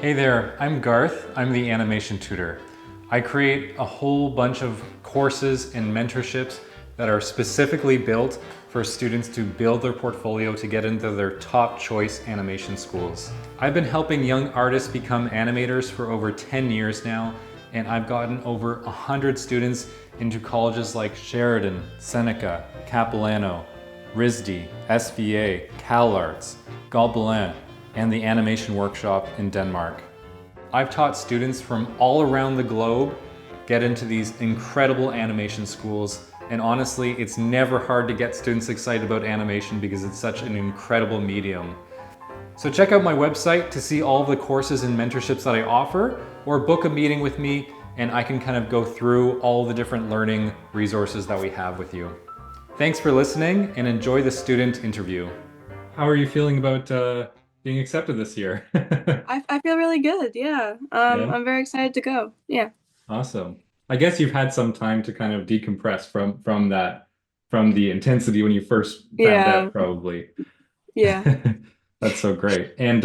Hey there, I'm Garth. I'm the Animation Tutor. I create a whole bunch of courses and mentorships that are specifically built for students to build their portfolio to get into their top choice animation schools. I've been helping young artists become animators for over 10 years now, and I've gotten over 100 students into colleges like Sheridan, Seneca, Capilano, RISD, SVA, CalArts, Gobelins, and the Animation Workshop in Denmark. I've taught students from all around the globe get into these incredible animation schools, and honestly, it's never hard to get students excited about animation because it's such an incredible medium. So check out my website to see all of the courses and mentorships that I offer, or book a meeting with me and I can kind of go through all the different learning resources that we have with you. Thanks for listening and enjoy the student interview. How are you feeling about being accepted this year? I feel really good. Yeah. Yeah, I'm very excited to go. Yeah. awesome. I guess you've had some time to kind of decompress from that, from the intensity when you first found Yeah. out, probably. Yeah. That's so great. And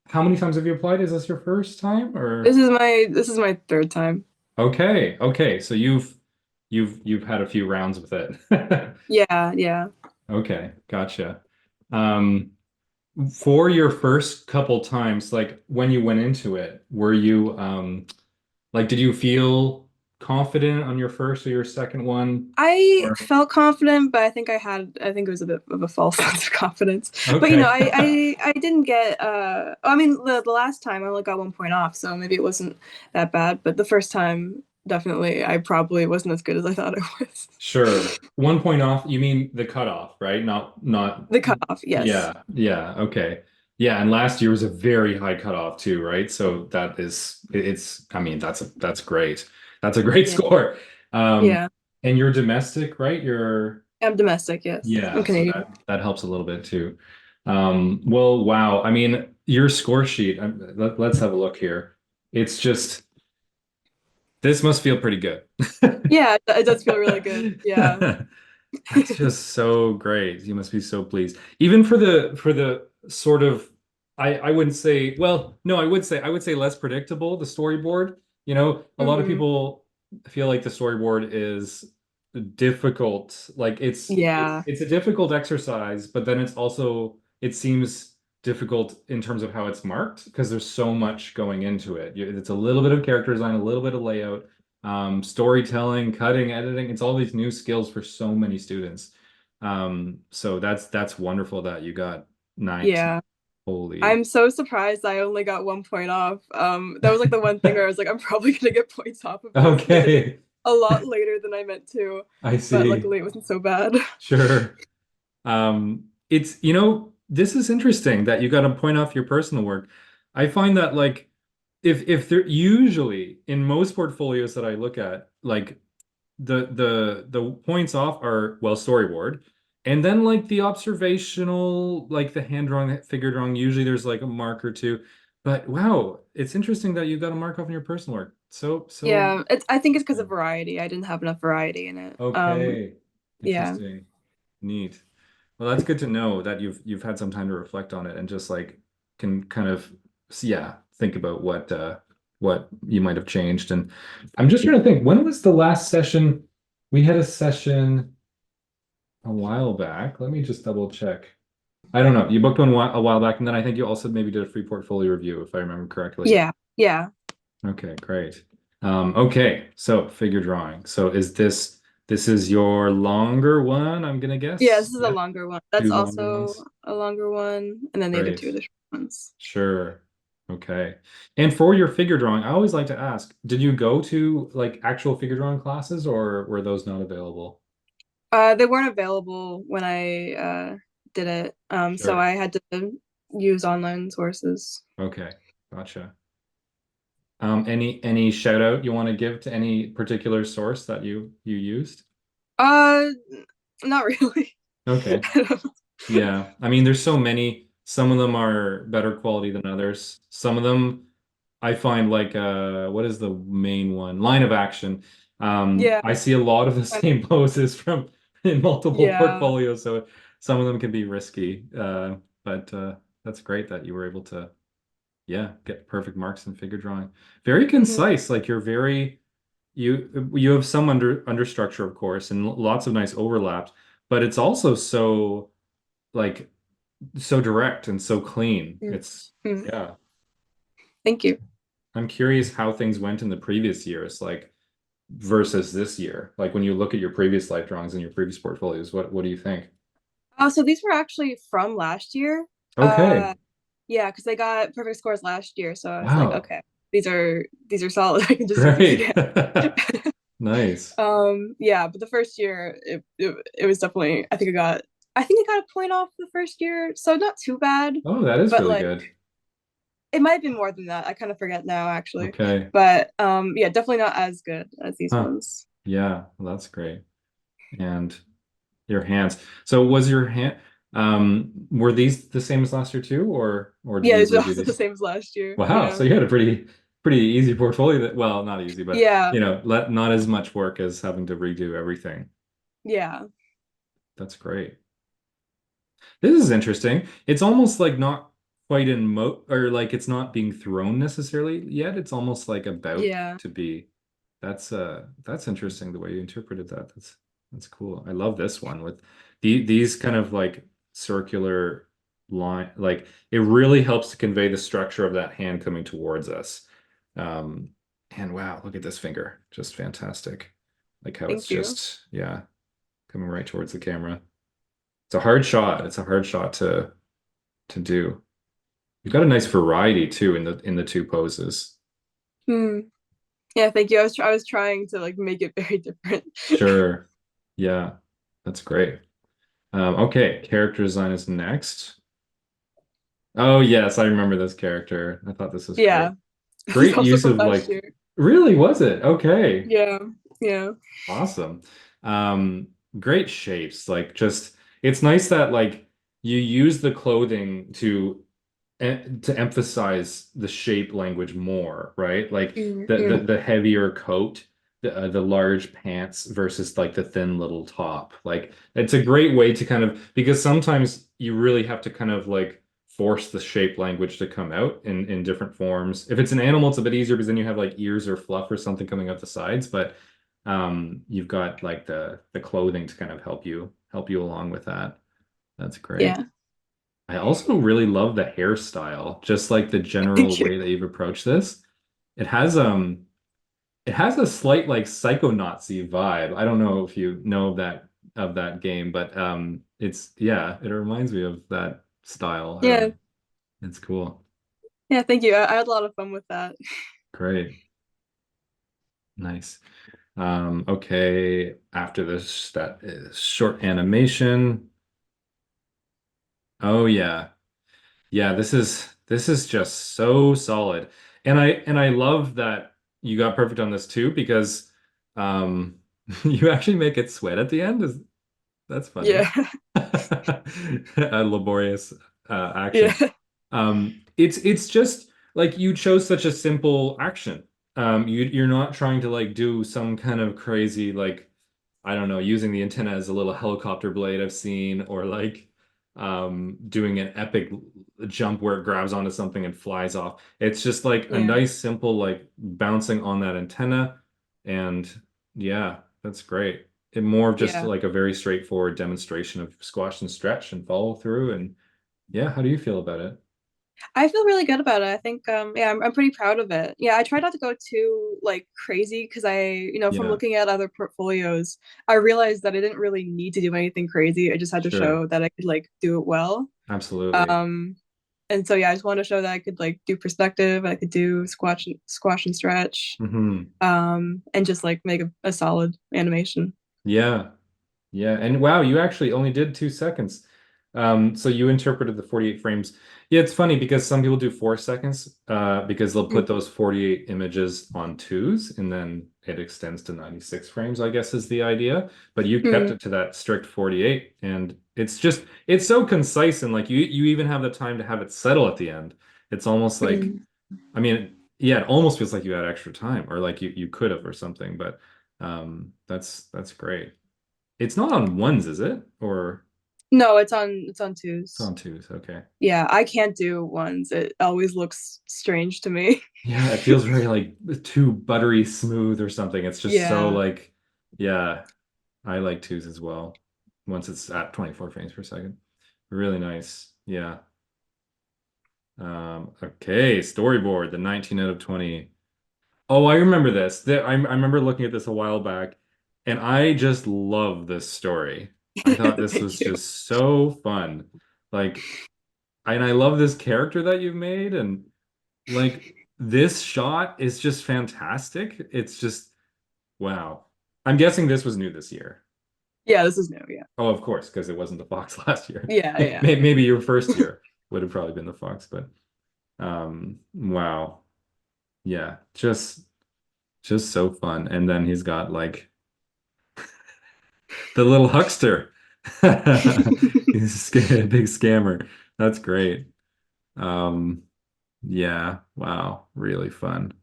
how many times have you applied? Is this your first time This or? is my third time. Okay, okay. So you've had a few rounds with it. Yeah, yeah. Okay, gotcha. Um, for your first couple times, like when you went into it, were you like did you feel confident on your first or your second one? I Or felt confident, but I think it was a bit of a false sense of confidence. But okay. I didn't get I mean the last time I only got 1 point off, so maybe it wasn't that bad, but the first time definitely I probably wasn't as good as I thought I was. Sure. 1 point off, you mean the cutoff, right? Not The cutoff, yes. yeah, yeah, okay. Yeah, and last year was a very high cutoff too, right? So it's I mean that's great. That's a great Yeah. score. Um Yeah. and you're domestic, right? You're I'm domestic, yes. I'm yeah, so Canadian. that helps a little bit too. Well, wow. I mean, your score sheet, let's have a look here. It's just this must feel pretty good. Yeah, it does feel really good. Yeah. That's just so great. You must be so pleased. Even for the sort of I wouldn't say, well, no, I would say less predictable, the storyboard. A lot of hmm people feel like the storyboard is difficult. Like Yeah. it's a difficult exercise, but then it seems difficult in terms of how it's marked because there's so much going into it. It's a little bit of character design, a little bit of layout, storytelling, cutting, editing. It's all these new skills for so many students. So that's wonderful that you got 19. Yeah. Holy. I'm so surprised I only got 1 point off. That was like the one thing where I was like, I'm probably gonna get points off of this, and I did it Okay, a lot later than I meant to, I but see. luckily it wasn't so bad. Sure. It's, this is interesting that you got to point off your personal work. I find that like if they're usually in most portfolios that I look at, like the points off are well storyboard, and then like the observational, like the hand drawing, figure drawing, usually there's like a mark or two. But wow, it's interesting that you got a mark off in your personal work. So Yeah, I think it's because of variety. I didn't have enough variety in it. okay. Yeah. Interesting. Neat. Well, that's good to know that you've had some time to reflect on it and just like can kind of yeah, think about what you might have changed. And I'm just trying to think, when was the last session? We had a session a while back. Let me just double check. I don't know. You booked one a while back, and then I think you also maybe did a free portfolio review, if I remember correctly. Yeah. Yeah. Okay, great. Okay, so figure drawing. So this is your longer one, I'm gonna Yeah, guess? this is a Yeah, longer one. That's two longer also ones. a longer one, and then the other two are Great. the short ones. Sure. Okay. And for your figure drawing, I always like to ask, did you go to like actual figure drawing classes or were those not available? They weren't available when I did it, so Sure. I had to use online sources. Okay. Gotcha. Any shout out you want to give to any particular source that you used? Uh, Not really. Okay. Yeah. I mean, there's so many. Some of them are better quality than others. Some of them I find like what is the main one? Line of action. Yeah, I see a lot of the kind of- same poses from in multiple yeah, portfolios, so some of them can be risky. But that's great that you were able to. Yeah, get perfect marks in figure drawing. Very Hmm. concise. Like you're very you have some understructure, of course, and lots of nice overlaps, but it's also so like so direct and so clean. It's Mm. yeah. Thank you. I'm curious how things went in the previous years, like versus this year. Like when you look at your previous life drawings and your previous portfolios, what do you think? So these were actually from last year. Okay. Uh, yeah, because I got perfect scores last year, so I was like, Wow. okay, these are solid. I can just use these Great. again. Nice. Yeah, but the first year it was definitely I think I got a point off the first year, so not too bad, Oh, that is but really like good. it might have been more than that. I kind of forget now actually. Okay. But yeah, definitely not as good as these Huh. ones. Yeah, well, that's great. And your hands. So was your hand were these the same as last year too, or did Yeah, you these are redo also the these? same as last year. Wow, Yeah. so you had a pretty easy portfolio that well, not easy, but Yeah. you know, not as much work as having to redo everything. Yeah. That's great. This is interesting. It's almost like not quite in mo or like it's not being thrown necessarily yet. It's almost like about Yeah. to be. That's interesting the way you interpreted that. That's cool. I love this one with these kind of like circular line. Like it really helps to convey the structure of that hand coming towards us. Um, and wow, look at this finger. Just fantastic. Like how it's Thank you. just, yeah, coming right towards the camera. It's a hard shot. It's a hard shot to do. You've got a nice variety too in the two poses. Hmm. Yeah, thank you. I was trying to like make it very different. Sure. Yeah, that's great. Okay, character design is next. Oh yes, I remember this character. I thought this was great. Yeah. It was Great also use from of last like, year. really was it? Okay. Yeah. Yeah. Awesome. Um, Great shapes. Like just it's nice that like you use the clothing to emphasize the shape language more, right? Like Mm-hmm. the heavier coat, the large pants versus like the thin little top. Like it's a great way to kind of because sometimes you really have to kind of like force the shape language to come out in different forms. If it's an animal, it's a bit easier because then you have like ears or fluff or something coming out the sides, but you've got like the clothing to kind of help you along with that. That's great. Yeah. I also really love the hairstyle, just like the general Thank you. way that you've approached this. It has it has a slight like psycho-Nazi vibe. I don't know if you know of that game, but it's yeah, it reminds me of that style. I don't Yeah. know. It's cool. Yeah, thank you. I had a lot of fun with that. Great. Nice. Okay, after this that is short animation. Oh yeah. Yeah, this is just so solid. And I love that you got perfect on this too because um you actually make it sweat at the end. Is that's funny. Yeah. A laborious Yeah. action. It's just like you chose such a simple action. You're not trying to like do some kind of crazy like I don't know, using the antenna as a little helicopter blade I've seen, or like doing an epic jump where it grabs onto something and flies off. It's just like a Yeah. nice, simple like bouncing on that antenna, and yeah, that's great. It more of just Yeah. like a very straightforward demonstration of squash and stretch and follow through. And yeah, how do you feel about it? I feel really good about it. I think yeah, I'm pretty proud of it. Yeah, I try not to go too like crazy because from Yeah, looking at other portfolios, I realized that I didn't really need to do anything crazy. I just had to sure. show that I could like do it well. Absolutely. Um and so yeah, I just wanted to show that I could like do perspective, I could do squash and stretch, Hmm. and just like make a solid animation. Yeah. Yeah, and wow, you actually only did 2 seconds. So you interpreted the 48 frames. Yeah, it's funny because some people do 4 seconds, because they'll put Mm, those 48 images on twos and then it extends to 96 frames, I guess is the idea. But you kept mm, it to that strict 48, and it's so concise and like you even have the time to have it settle at the end. It's almost like, mm. I mean, yeah, it almost feels like you had extra time or like you could have or something, but that's great. It's not on ones, is it? Or No, it's on It's twos. on twos. Okay. Yeah, I can't do ones. It always looks strange to me. Yeah, it feels very like too buttery smooth or something. It's just so Yeah. like, yeah, I like twos as well. Once it's at 24 frames per second. Really nice. Yeah. Okay, storyboard, the 19 out of 20. Oh, I remember this. I remember looking at this a while back, and I just love this story. I thought this Thank was you. just so fun. Like, and I love this character that you've made, and like this shot is just fantastic. It's just wow. I'm guessing this was new this year. Yeah, this is new. Yeah. Oh, of course, because it wasn't the Fox last year. Yeah, yeah. Maybe your first year would have probably been the Fox, but wow. Yeah, just so fun. And then he's got like the little huckster. He's a big scammer. That's great. Um, yeah, wow, really fun.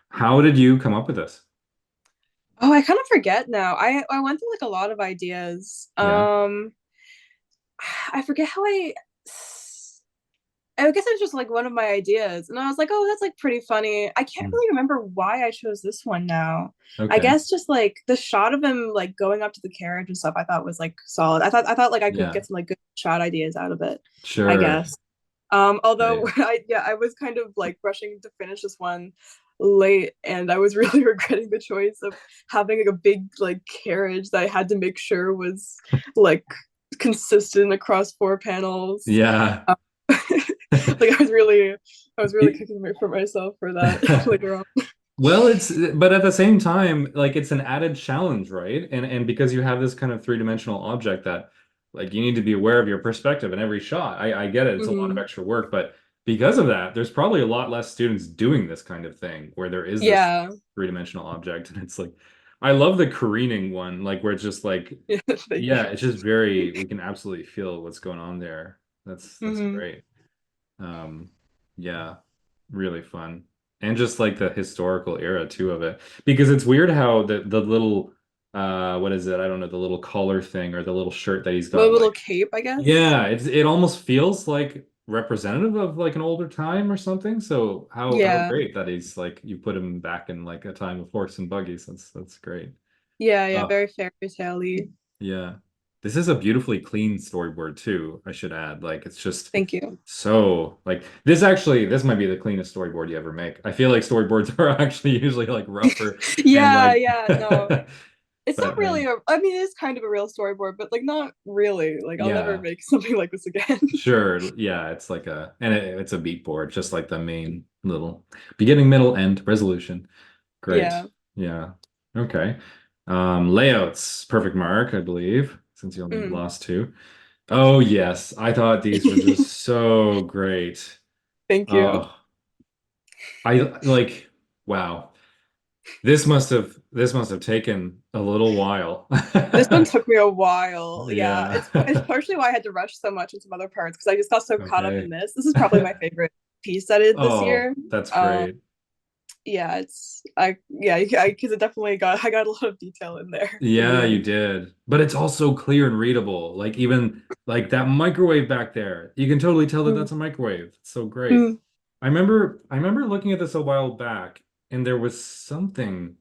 How did you come up with this? Oh, I kind of forget now. I went through like a lot of ideas. Yeah. I forget how I guess it was just like one of my ideas, and I was like, "Oh, that's like pretty funny." I can't Mm. really remember why I chose this one now. I Okay. guess just like the shot of him like going up to the carriage and stuff, I thought was like solid. I thought like I could Yeah. get some like good shot ideas out of it. I Sure. guess. Although Right. I was kind of like rushing to finish this one late, and I was really regretting the choice of having like a big like carriage that I had to make sure was like consistent across four panels. Yeah. Um, like I was really kicking for myself for that later on. Well, but at the same time, like it's an added challenge, right? And because you have this kind of three-dimensional object that like you need to be aware of your perspective in every shot. I get it. It's a lot of Hmm. extra work, but because of that, there's probably a lot less students doing this kind of thing where there is this Yeah. three-dimensional object and it's like I love the careening one, like where it's just like Yeah. Thank yeah, you. it's just very we can absolutely feel what's going on there. That's Hmm. great. Um, yeah, really fun. And just like the historical era too of it. Because it's weird how the little what is it? I don't know, the little collar thing or the little shirt that he's A got little like cape, I guess. yeah, it almost feels like representative of like an older time or something. So how Yeah. great that he's like you put him back in like a time of horse and buggies. That's great. Yeah, yeah, Uh, very fairy tale-y. yeah. This is a beautifully clean storyboard too, I should add. Like it's just Thank you. so like this might be the cleanest storyboard you ever make. I feel like storyboards are actually usually like rougher and Yeah, like yeah, no. It's not but really I mean, it's kind of a real storyboard, but like not really. Like I'll never yeah, make something like this again. sure. Yeah, it's like it's a beat board, just like the main little beginning, middle, end resolution. Great. Yeah. Yeah. Okay. Layouts, perfect mark, I believe, since you only Mm. lost two. Oh yes, I thought these were just so great. Thank you. Oh, I like wow. This must have taken a little while. This one took me a while. Yeah, it's Yeah. partially why I had to rush so much in some other parts because I just got so caught up in Okay. this. This is probably my favorite piece that I did this Oh, year. that's Um, great. yeah, it's I yeah because it definitely got I got a lot of detail in there in Yeah, the you end. did. But it's also clear and readable. Like even like that microwave back there. You can totally tell that Mm. that's a microwave. It's so great. Mm. I remember looking at this a while back and there was something.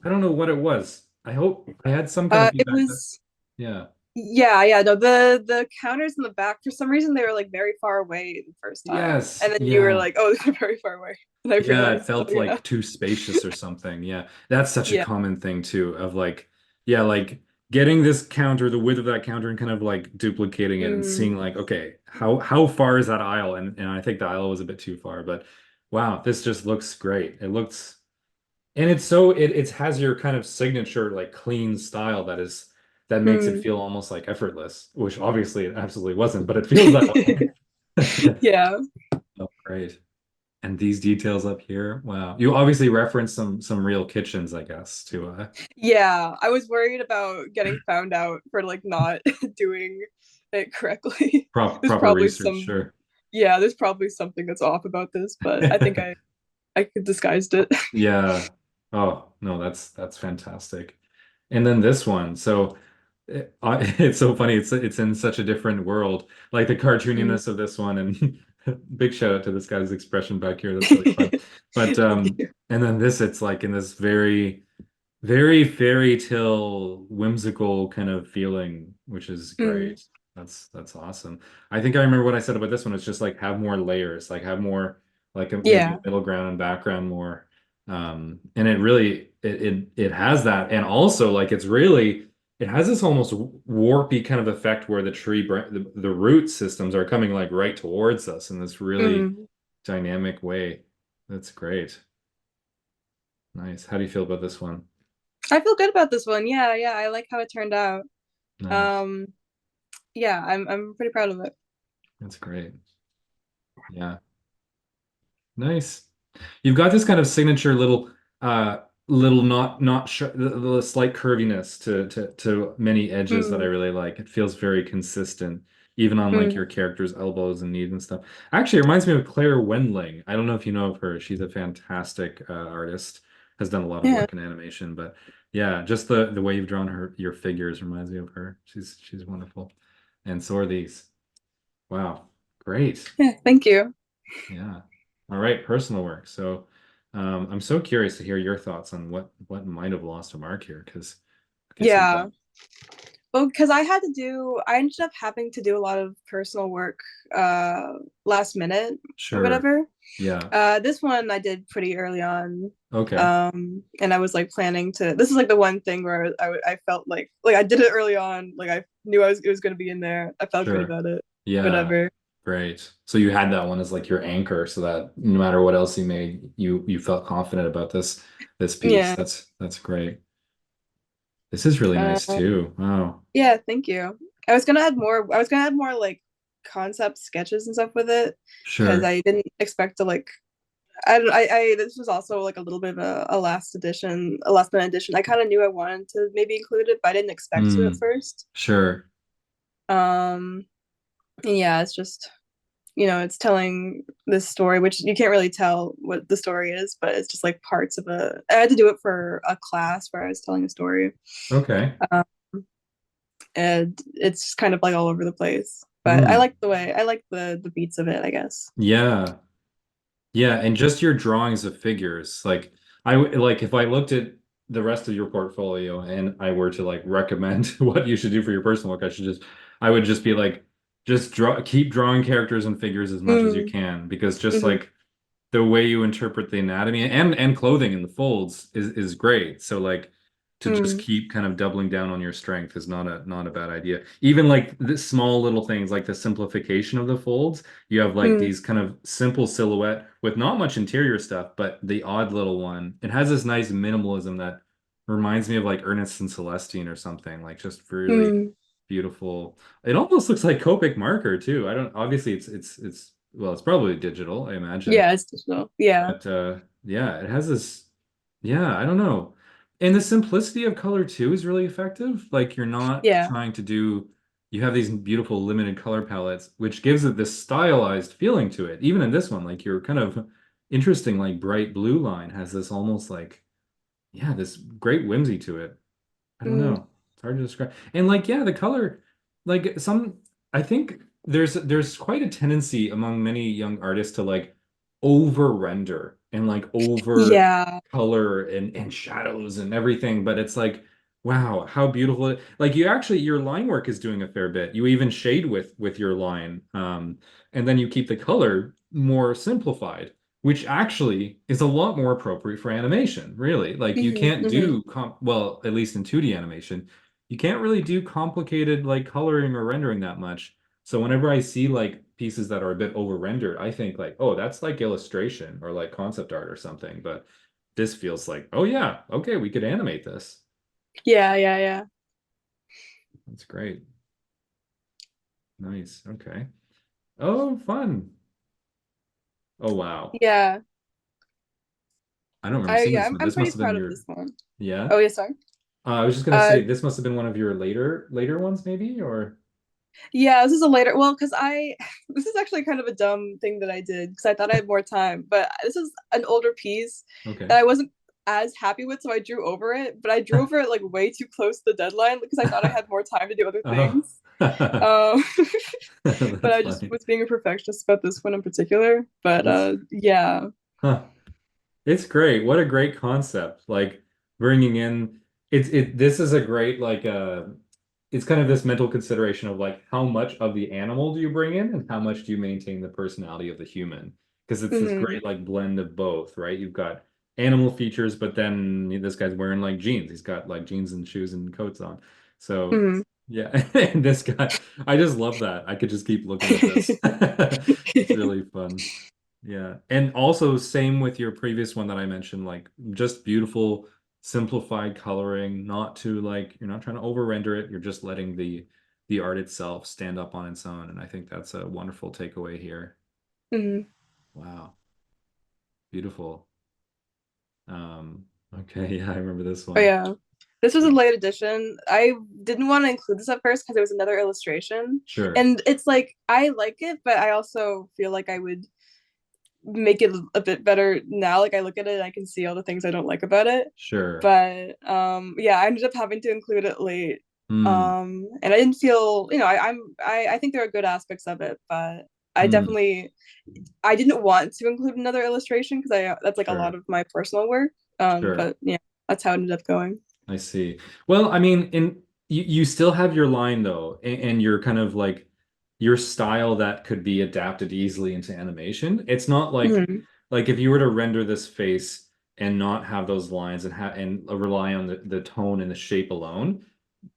I don't know what it was. I hope I had some kind of It feedback that was yeah. yeah, yeah, no, the counters in the back, for some reason, they were like very far away the first time. Yes. And then you were Yeah. like, oh, they're very far away. And I Yeah, it realized, oh, felt yeah, like too spacious or something. Yeah. That's such a yeah. common thing too, of like, yeah, like getting this counter, the width of that counter and kind of like duplicating it and Mm, seeing like, okay, how far is that aisle? And I think the aisle was a bit too far, but wow, this just looks great. It looks and it's so it has your kind of signature like clean style that makes it mm. feel almost like effortless, which obviously it absolutely wasn't, but it feels that way. Yeah. Oh, great. And these details up here, wow. You obviously referenced some real kitchens, I guess, to Yeah. I was worried about getting found out for like not doing it correctly. There's proper probably research, some, sure. yeah, there's probably something that's off about this, but I think I could disguised it. Yeah. Oh, no, that's fantastic. And then this one. So It's so funny. It's in such a different world. Like the Mm. cartooniness of this one, and big shout out to this guy's expression back here. That's really fun. But Thank you. and then this, it's like in this very fairy tale whimsical kind of feeling, which is Mm. great. That's awesome. I think I remember what I said about this one. It's just like have more layers, like have more like maybe a Yeah. middle ground and background more. And it really it has that, and also like it's really it has this almost warpy kind of effect where the the root systems are coming like right towards us in this really Mm. dynamic way. That's great. Nice. How do you feel about this one? I feel good about this one. Yeah, yeah. I like how it turned out. Nice. Um, yeah, I'm pretty proud of it. That's great. Yeah. Nice. You've got this kind of signature uh little not sh the slight curviness to many edges that I Mm. really like. It feels very consistent, even on like Mm. your character's elbows and knees and stuff. Actually, it reminds me of Claire Wendling. I don't know if you know of her. She's a fantastic artist, has done a lot of Yeah. work in animation, but yeah, just the way you've drawn her your figures reminds me of her. She's wonderful. And so are these. Wow. Great. Yeah, thank you. Yeah. All right, personal work. So, I'm so curious to hear your thoughts on what might have lost a mark here, because okay, so you've got Yeah. Well, because I ended up having to do a lot of personal work uh last minute or sure, whatever. yeah, This one I did pretty early on. okay, And I was like planning to. This is like the one thing where I felt like I did it early on. Like I knew it was going to be in there. I felt good sure, about it. yeah, Whatever. great. So you had that one as like your anchor, so that no matter what else you made, you felt confident about this piece. Yeah. That's great. This is really nice Uh, too. Wow, yeah. Thank you. I was gonna add more like concept sketches and stuff with it because sure. I didn't expect to like. I don't. I this was also like a little bit of a last minute addition. I kind of knew I wanted to maybe include it, but I didn't expect to at Hmm, first. sure. Um. And yeah, it's just it's telling this story, which you can't really tell what the story is, but it's just like parts of a. I had to do it for a class where I was telling a story, Okay. um, and it's kind of like all over the place. But Hmm. I like the beats of it, I guess. Yeah. Yeah, and just your drawings of figures. Like like if I looked at the rest of your portfolio and I were to like recommend what you should do for your personal work, I would just be like just keep drawing characters and figures as much as you Mm, can, because just hmm like the way you interpret the anatomy and clothing in the folds is great. So like to just mm, keep kind of doubling down on your strength is not a bad idea. Even like the small little things like the simplification of the folds, you have like mm, these kind of simple silhouette with not much interior stuff, but the odd little one. It has this nice minimalism that reminds me of like Ernest and Celestine or something, like just really mm. beautiful. It almost looks like Copic marker too. I don't obviously it's well, it's probably digital, I imagine. Yeah, it's digital. Yeah, But yeah, it has this yeah, I don't know. And the simplicity of color too is really effective. Like you're not yeah. trying to do you have these beautiful limited color palettes, which gives it this stylized feeling to it. Even in this one, like your kind of interesting, like bright blue line has this almost like, yeah, this great whimsy to it. I don't Mm, know. It's hard to describe. And like, yeah, the color, like I think there's quite a tendency among many young artists to like over render and like over yeah. color and shadows and everything. But it's like, wow, how beautiful like you actually your line work is doing a fair bit. You even shade with your line. And then you keep the color more simplified, which actually is a lot more appropriate for animation, really. Like you Hmm. can't Hmm. do well, at least in 2D animation, you can't really do complicated like coloring or rendering that much. So whenever I see like pieces that are a bit over rendered, I think like, oh, that's like illustration or like concept art or something. But this feels like, oh yeah, okay, we could animate this. Yeah, yeah, yeah. That's great. Nice. Okay. Oh, fun. Oh wow. Yeah. I don't remember seeing Yeah, this one. I'm This must pretty have been proud of your, this one. yeah. Oh, yeah, sorry. I was just gonna Uh, say this must have been one of your later ones, maybe, or yeah, this is a later. Well, because I this is actually kind of a dumb thing that I did because I thought I had more time, but this is an older piece okay. that I wasn't. as happy with, so I drew over it. But I drew over it like way too close to the deadline because I thought I had more time to do other Oh, things. Um, but that's I just funny. was being a perfectionist about this one in particular. But That's yeah. huh. It's great. What a great concept. Like bringing in this is a great like it's kind of this mental consideration of like how much of the animal do you bring in and how much do you maintain the personality of the human? Because it's this Hmm. great like blend of both, right? You've got animal features, but then this guy's wearing like jeans. He's got like jeans and shoes and coats on. So Hmm. yeah, and this guy, I just love that. I could just keep looking at this. It's really fun. Yeah. And also same with your previous one that I mentioned, like just beautiful, simplified coloring, not to like you're not trying to over render it, you're just letting the art itself stand up on its own. And I think that's a wonderful takeaway here. Hmm. Wow. Beautiful. Okay, yeah, I remember this Oh one. yeah. This was a late edition. I didn't want to include this at first because it was another illustration. Sure. And it's like I like it, but I also feel like I would make it a bit better now. Like I look at it and I can see all the things I don't like about it. Sure. But yeah, I ended up having to include it late. Hmm. And I didn't feel, I think there are good aspects of it, but I Hmm. definitely I didn't want to include another illustration because I that's like a lot Sure. of my personal work. Sure. But yeah, that's how it ended up going. I see. Well, I mean, in you still have your line though, and your kind of like your style that could be adapted easily into animation. It's not Hmm. like if you were to render this face and not have those lines and rely on the tone and the shape alone,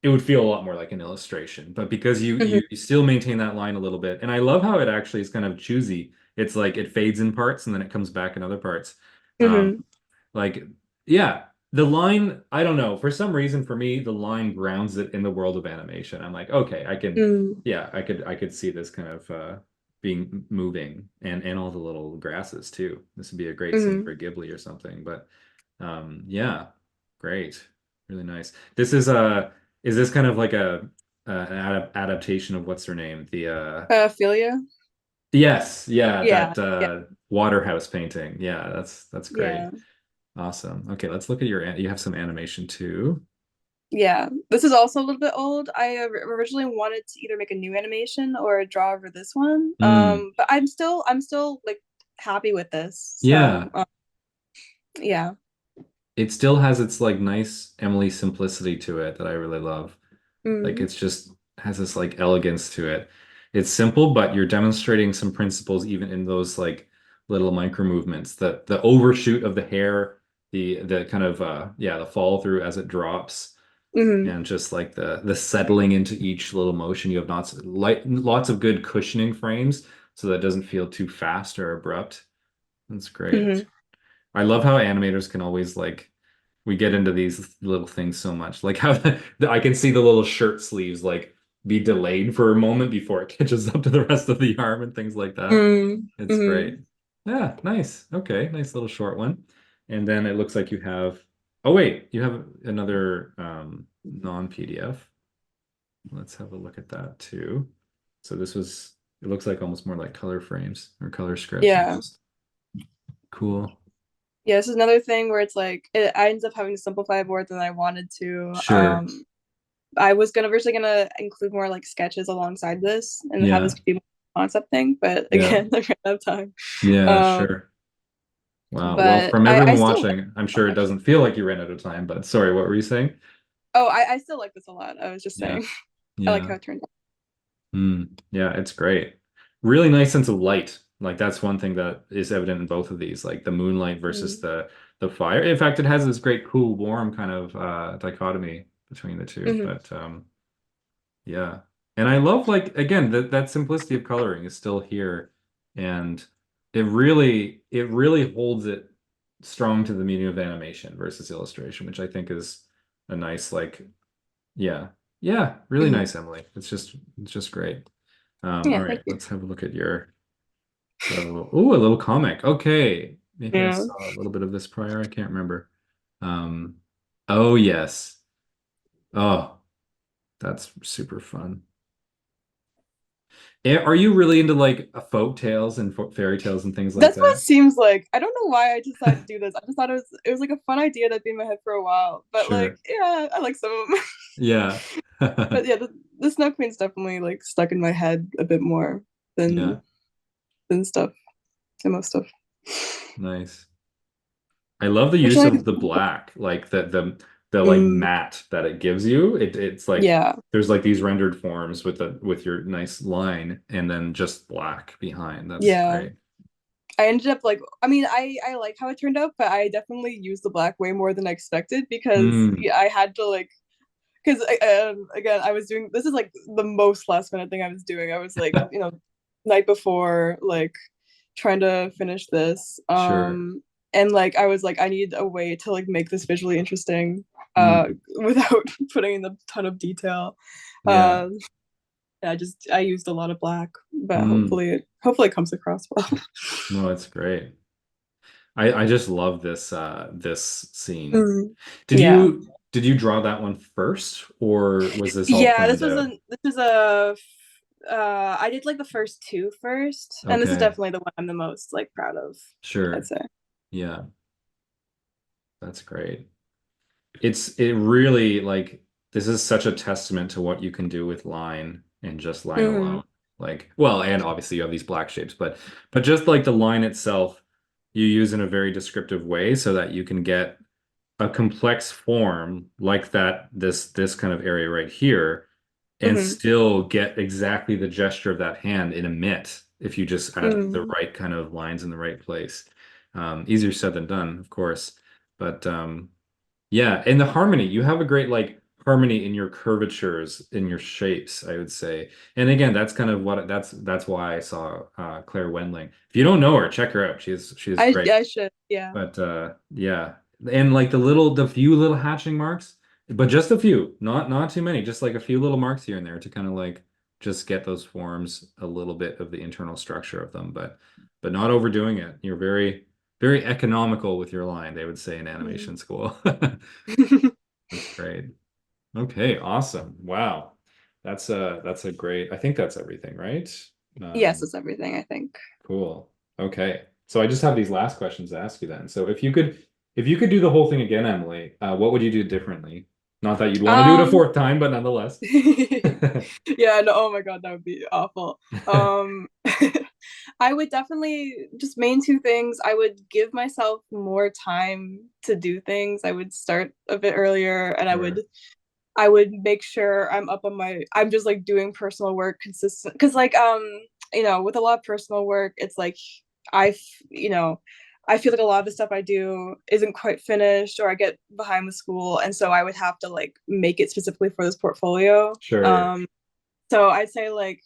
it would feel a lot more like an illustration. But because Hmm. you still maintain that line a little bit, and I love how it actually is kind of choosy. It's like it fades in parts and then it comes back in other parts. Um, Hmm. like, yeah, the line, I don't know. For some reason, for me, the line grounds it in the world of animation. I'm like, okay, Mm. yeah, I could see this kind of being moving and all the little grasses too. This would be a great scene Hmm. for Ghibli or something. But yeah, great, really nice. Is this kind of like an adaptation of what's her name? The Philia. yes, yeah, Yeah, that yeah, Waterhouse painting. Yeah, that's yeah, great. Awesome. Okay, let's look at you have some animation too. yeah. This is also a little bit old. I originally wanted to either make a new animation or draw over this one. Mm, But I'm still like happy with this. yeah, So yeah. it still has its like nice Emily simplicity to it that I really love. Like Mm. it's just has this like elegance to it. It's simple, but you're demonstrating some principles even in those like little micro movements. The overshoot of the hair, the kind of yeah, the follow through as it drops. Hmm. And just like the settling into each little motion. You have lots of good cushioning frames so that it doesn't feel too fast or abrupt. That's great. Hmm. I love how animators can always like we get into these little things so much. Like how I can see the little shirt sleeves like be delayed for a moment before it catches up to the rest of the arm and things like that. Mm. It's Hmm. great. Yeah, nice. Okay, nice little short one. And then it looks like you have, oh wait, you have another non-PDF. Let's have a look at that too. So this was, it looks like almost more like color frames or color scripts Yeah. almost. Cool. Yeah, this is another thing where it's like I ended up having to simplify more than I wanted to. Sure. I was gonna originally gonna include more like sketches alongside this and have this Yeah. be more concept thing, but Yeah. again, I ran out of time. Yeah, Um, sure. Wow. Well, but from I everyone still like watching, I'm it a sure it lot, doesn't actually. feel like you ran out of time, but sorry, what were you saying? Oh, I still like this a lot. I was just Yeah. saying, I like Yeah. how it turned out. Yeah, it's great. Really nice sense of light. Like that's one thing that is evident in both of these, like the moonlight versus Mm. the fire. In fact, it has this great cool, warm kind of dichotomy between the two. Hmm. But yeah. And I love like again that simplicity of coloring is still here and it really holds it strong to the medium of animation versus illustration, which I think is a nice like yeah. Yeah, really Hmm. nice, Emily. It's just great. All Yeah, thank right, you. let's have a look at your so oh, a little comic. Okay. Maybe I Yeah, saw a little bit of this prior. I can't remember. Um oh yes. Oh, that's super fun. Are you really into like folk tales and fairy tales and things like That's what it that? seems like. I don't know why I decided to do this. I just thought it was like a fun idea that'd been in my head for a while. But like, Sure. yeah, I like some of them. Yeah. But yeah, the Snow Queen's definitely like stuck in my head a bit more Yeah. than than stuff than most stuff. Nice. I love the Which use like, of the black, like the like mm, matte that it gives you. It's like yeah, there's like these rendered forms with the with your nice line and then just black behind. That's yeah. great. I ended up like, I mean, I like how it turned out, but I definitely used the black way more than I expected because Mm, yeah, I had to like because again I was doing this is like the most last minute thing I was doing. I was like, night before like trying to finish this sure. and like I was like I need a way to like make this visually interesting Mm, without putting in a ton of detail. yeah. um I used a lot of black, but Mm, hopefully it comes across well. no, it's great. I just love this scene. Mm, Did yeah. you draw that one first or was this all Yeah, planned out? I did like the first two first, and this is Okay. definitely the one I'm the most like proud of, I'd Sure. say. Yeah, that's great. It really like this is such a testament to what you can do with line and just line Hmm. alone. Like, well, and obviously you have these black shapes, but just like the line itself, you use in a very descriptive way so that you can get a complex form like that, this kind of area right here, and Hmm. still get exactly the gesture of that hand in a mitt if you just add the Hmm. right kind of lines in the right place. Easier said than done, of course, but yeah, and the harmony, you have a great like harmony in your curvatures, in your shapes, I would say. And again, that's kind of what that's why I saw Claire Wendling. If you don't know her, check her out. She's great. I should, yeah. But yeah. And like the few little hatching marks, but just a few, not too many, just like a few little marks here and there to kind of like just get those forms a little bit of the internal structure of them, but not overdoing it. You're very economical with your line, they would say in animation Mm. school. That's great. Okay, awesome. Wow. That's a great, I think that's everything, right? Yes, Um, that's everything, I think. Cool. Okay. So I just have these last questions to ask you then. So if you could do the whole thing again, Emily, what would you do differently? Not that you'd want to do it a Um, fourth time, but nonetheless. yeah, no, oh my God, that would be awful. Um, I would definitely just main two things. I would give myself more time to do things. I would start a bit earlier, and Sure. I would make sure I'm just like doing personal work consistent because like with a lot of personal work it's like I you know I feel like a lot of the stuff I do isn't quite finished or I get behind with school, and so I would have to like make it specifically for this portfolio. Sure. So I'd say like,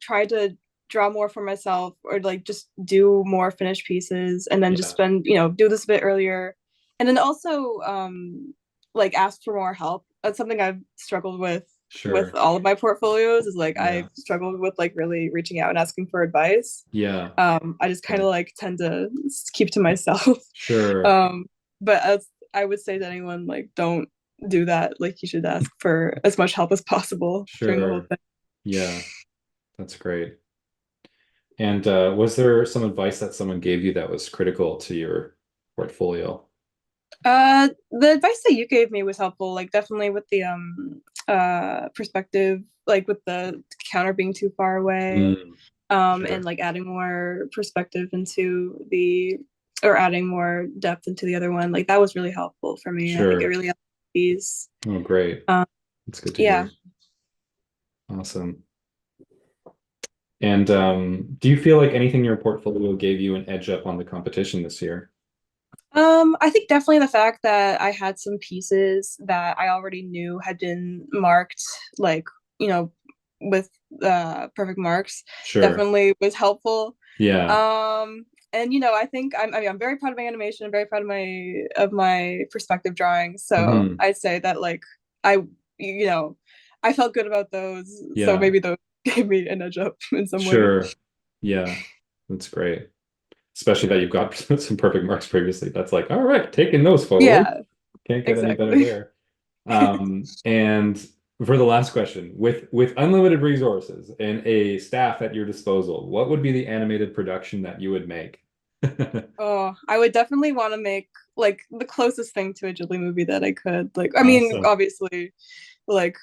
try to draw more for myself or like just do more finished pieces and then just Yeah. do this a bit earlier. And then also like ask for more help. That's something I've struggled with Sure. all of my portfolios is like Yeah. I've struggled with like really reaching out and asking for advice. Yeah. I just kind Okay. of like tend to keep to myself. Sure. um, but as I would say to anyone, like don't do that. Like you should ask for as much help as possible during the whole Sure. thing. Yeah. That's great. And was there some advice that someone gave you that was critical to your portfolio? The advice that you gave me was helpful, like definitely with the perspective, like with the counter being too far away, Mm, and sure. like adding more perspective into the or adding more depth into the other one. Like that was really helpful for me. I think it Sure. really helped these. Oh, great. Um, That's good to yeah. hear. Awesome. And do you feel like anything in your portfolio gave you an edge up on the competition this year? I think definitely the fact that I had some pieces that I already knew had been marked, like, you know, with perfect marks, Sure. definitely was helpful. Yeah. And I think I mean I'm very proud of my animation, I'm very proud of my perspective drawings. So Hmm. I'd say that like I you know, I felt good about those. So Yeah. maybe those gave me an edge up in some way. Sure. Yeah. That's great. Especially that you've got some perfect marks previously. That's like, all right, taking those photos. Yeah, Can't get any better exactly. there. And For the last question, with unlimited resources and a staff at your disposal, what would be the animated production that you would make? Oh, I would definitely want to make like the closest thing to a Ghibli movie that I could. Like, I mean, Awesome. obviously, like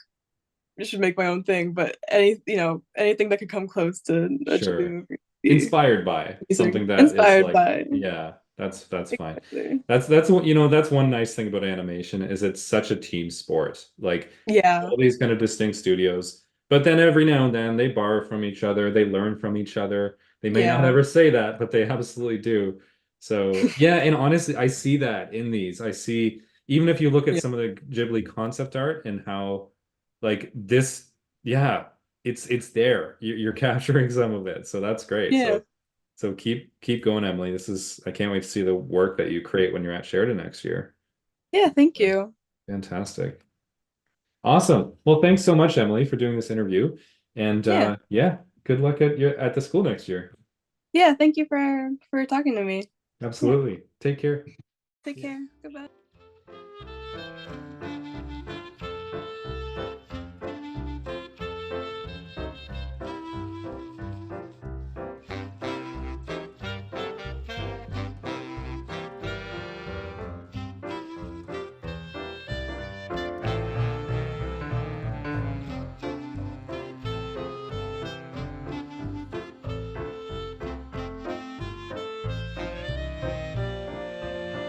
I should make my own thing, but anything that could come close to a Ghibli Sure. movie would be Inspired by amazing. something that is Inspired like, by yeah, that's fine. exactly. That's what that's one nice thing about animation is it's such a team sport. Like Yeah, all these kind of distinct studios, but then every now and then they borrow from each other, they learn from each other. They may not yeah, ever say that, but they absolutely do. So yeah, and honestly, I see that in these. I see even if you look at yeah, some of the Ghibli concept art and how like this, yeah, it's there. You're capturing some of it, so that's great. yeah, So keep going, Emily. This is I can't wait to see the work that you create when you're at Sheridan next year. yeah. Thank you. Fantastic. Awesome. Well, thanks so much, Emily, for doing this interview. And Yeah, yeah, good luck at your at the school next year. yeah. Thank you for talking to me. Yeah. Absolutely. Take care. Take care. Goodbye.